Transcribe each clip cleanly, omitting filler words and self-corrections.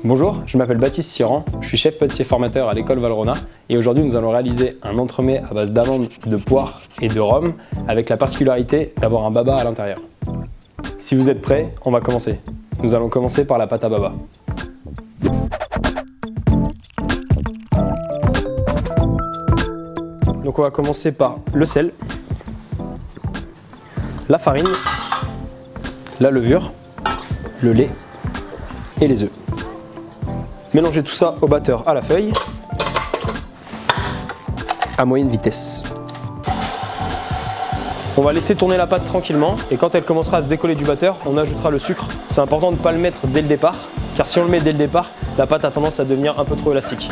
Bonjour, je m'appelle Baptiste Siran, je suis chef pâtissier formateur à l'école Valrhona et aujourd'hui nous allons réaliser un entremets à base d'amandes, de poire et de rhum avec la particularité d'avoir un baba à l'intérieur. Si vous êtes prêts, on va commencer. Nous allons commencer par la pâte à baba. Donc on va commencer par le sel, la farine, la levure, le lait et les œufs. Mélangez tout ça au batteur à la feuille, à moyenne vitesse. On va laisser tourner la pâte tranquillement et quand elle commencera à se décoller du batteur, on ajoutera le sucre. C'est important de ne pas le mettre dès le départ, car si on le met dès le départ, la pâte a tendance à devenir un peu trop élastique.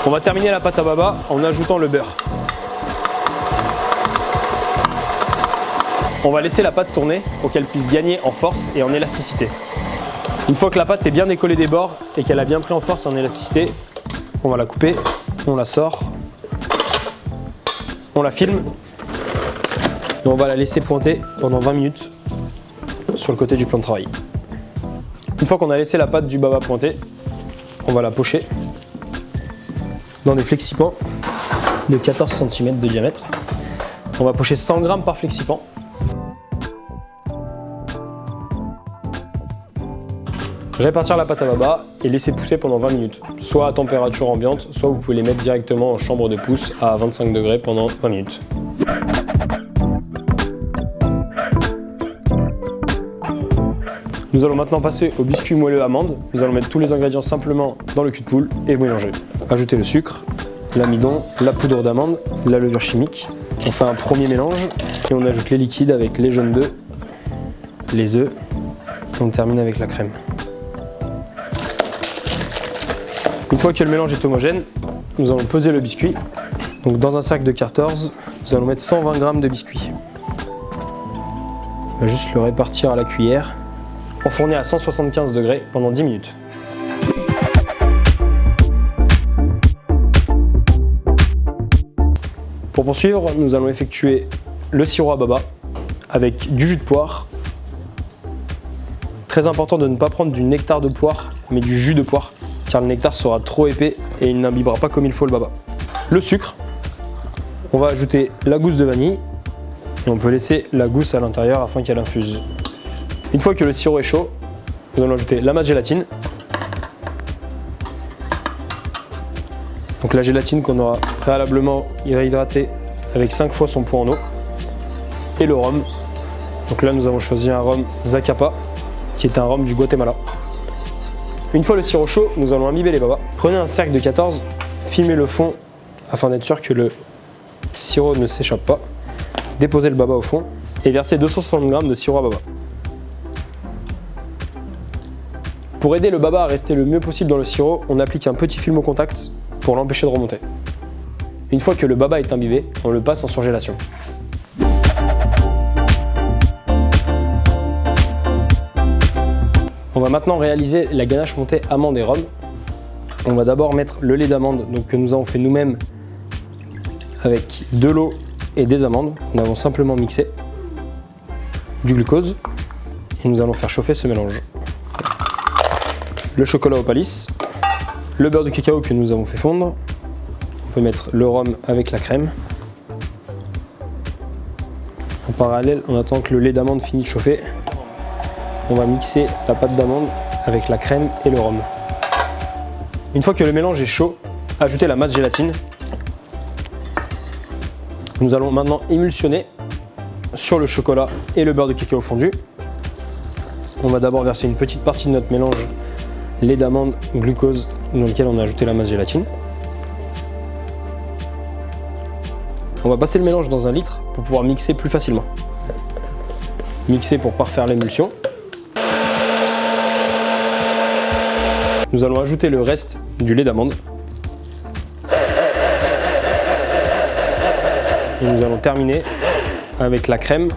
On va terminer la pâte à baba en ajoutant le beurre. On va laisser la pâte tourner pour qu'elle puisse gagner en force et en élasticité. Une fois que la pâte est bien décollée des bords et qu'elle a bien pris en force et en élasticité, on va la couper, on la sort, on la filme et on va la laisser pointer pendant 20 minutes sur le côté du plan de travail. Une fois qu'on a laissé la pâte du baba pointer, on va la pocher dans des flexipans de 14 cm de diamètre. On va pocher 100 g par flexipan. Répartir la pâte à baba et laisser pousser pendant 20 minutes, soit à température ambiante, soit vous pouvez les mettre directement en chambre de pousse à 25 degrés pendant 20 minutes. Nous allons maintenant passer au biscuit moelleux amande. Nous allons mettre tous les ingrédients simplement dans le cul de poule et mélanger. Ajouter le sucre, l'amidon, la poudre d'amande, la levure chimique. On fait un premier mélange et on ajoute les liquides avec les jaunes d'œufs, les œufs et on termine avec la crème. Une fois que le mélange est homogène, nous allons peser le biscuit. Donc dans un sac de 14, nous allons mettre 120 g de biscuit. On va juste le répartir à la cuillère. Enfourner à 175 degrés pendant 10 minutes. Pour poursuivre, nous allons effectuer le sirop à baba avec du jus de poire. Très important de ne pas prendre du nectar de poire, mais du jus de poire, car le nectar sera trop épais et il n'imbibera pas comme il faut le baba. Le sucre, on va ajouter la gousse de vanille et on peut laisser la gousse à l'intérieur afin qu'elle infuse. Une fois que le sirop est chaud, nous allons ajouter la masse gélatine. Donc la gélatine qu'on aura préalablement réhydratée avec 5 fois son poids en eau. Et le rhum. Donc là nous avons choisi un rhum Zacapa, qui est un rhum du Guatemala. Une fois le sirop chaud, nous allons imbiber les babas. Prenez un cercle de 14, filmez le fond afin d'être sûr que le sirop ne s'échappe pas. Déposez le baba au fond et versez 260 g de sirop à baba. Pour aider le baba à rester le mieux possible dans le sirop, on applique un petit film au contact pour l'empêcher de remonter. Une fois que le baba est imbibé, on le passe en surgélation. On va maintenant réaliser la ganache montée amande et rhum. On va d'abord mettre le lait d'amande que nous avons fait nous-mêmes avec de l'eau et des amandes. Nous avons simplement mixé du glucose et nous allons faire chauffer ce mélange. Le chocolat au palice, le beurre de cacao que nous avons fait fondre. On peut mettre le rhum avec la crème. En parallèle, en attendant que le lait d'amande finisse de chauffer, on va mixer la pâte d'amande avec la crème et le rhum. Une fois que le mélange est chaud, ajoutez la masse gélatine. Nous allons maintenant émulsionner sur le chocolat et le beurre de cacao fondu. On va d'abord verser une petite partie de notre mélange lait d'amande, glucose, dans lequel on a ajouté la masse gélatine. On va passer le mélange dans un litre pour pouvoir mixer plus facilement. Mixer pour parfaire l'émulsion. Nous allons ajouter le reste du lait d'amande. Et nous allons terminer avec la crème,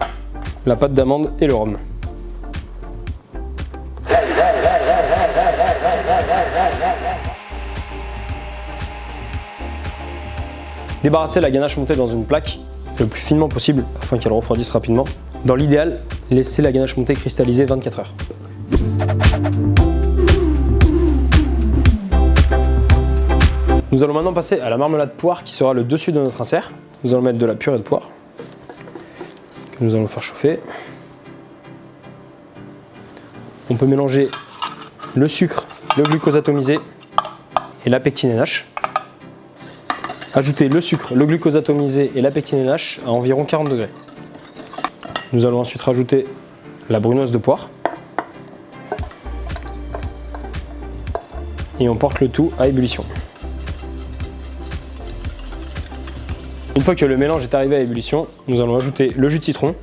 la pâte d'amande et le rhum. Débarrassez la ganache montée dans une plaque le plus finement possible afin qu'elle refroidisse rapidement. Dans l'idéal, laissez la ganache montée cristalliser 24 heures. Nous allons maintenant passer à la marmelade poire qui sera le dessus de notre insert. Nous allons mettre de la purée de poire que nous allons faire chauffer. On peut mélanger le sucre, le glucose atomisé et la pectine NH. Ajouter le sucre, le glucose atomisé et la pectine NH à environ 40 degrés. Nous allons ensuite rajouter la brunoise de poire. Et on porte le tout à ébullition. Une fois que le mélange est arrivé à ébullition, nous allons ajouter le jus de citron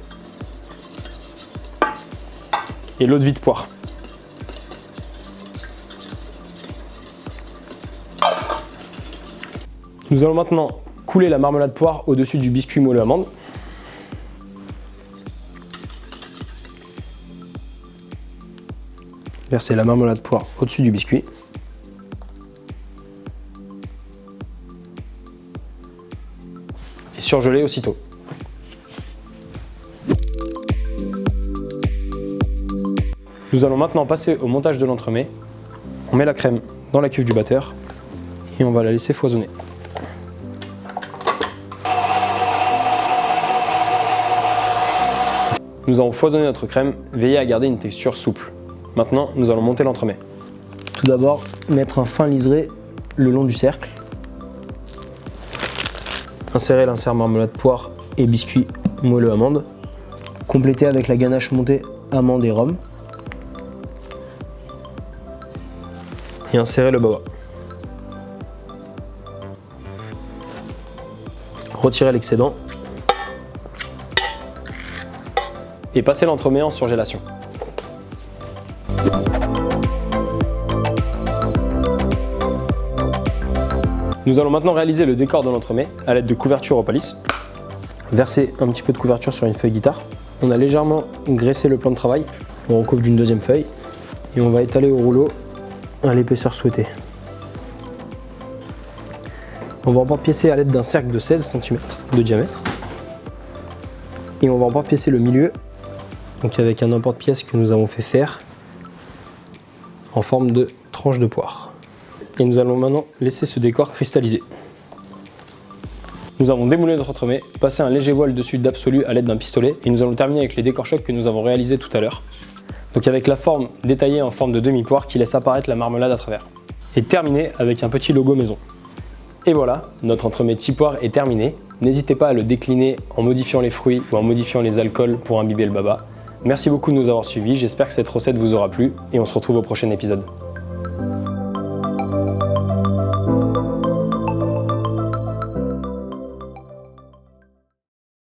et l'eau de vie de poire. Nous allons maintenant couler la marmelade poire au-dessus du biscuit moelleux amande. Verser la marmelade poire au-dessus du biscuit. Et surgeler aussitôt. Nous allons maintenant passer au montage de l'entremets. On met la crème dans la cuve du batteur et on va la laisser foisonner. Nous avons foisonné notre crème, veillez à garder une texture souple. Maintenant, nous allons monter l'entremets. Tout d'abord, mettre un fin liseré le long du cercle. Insérer l'insert marmelade poire et biscuit moelleux amande. Compléter avec la ganache montée amande et rhum. Et insérer le baba. Retirer l'excédent. Et passer l'entremets en surgélation. Nous allons maintenant réaliser le décor de l'entremets à l'aide de couverture Opalis. Verser un petit peu de couverture sur une feuille guitare. On a légèrement graissé le plan de travail. On recoupe d'une deuxième feuille et on va étaler au rouleau à l'épaisseur souhaitée. On va emporte-piécer à l'aide d'un cercle de 16 cm de diamètre. Et on va emporte-piécer le milieu, donc avec un emporte-pièce que nous avons fait faire en forme de tranche de poire. Et nous allons maintenant laisser ce décor cristalliser. Nous avons démoulé notre entremets, passé un léger voile dessus d'absolu à l'aide d'un pistolet et nous allons terminer avec les décors chocs que nous avons réalisés tout à l'heure. Donc avec la forme détaillée en forme de demi-poire qui laisse apparaître la marmelade à travers. Et terminé avec un petit logo maison. Et voilà, notre entremets Tipoire est terminé. N'hésitez pas à le décliner en modifiant les fruits ou en modifiant les alcools pour imbiber le baba. Merci beaucoup de nous avoir suivis, j'espère que cette recette vous aura plu et on se retrouve au prochain épisode.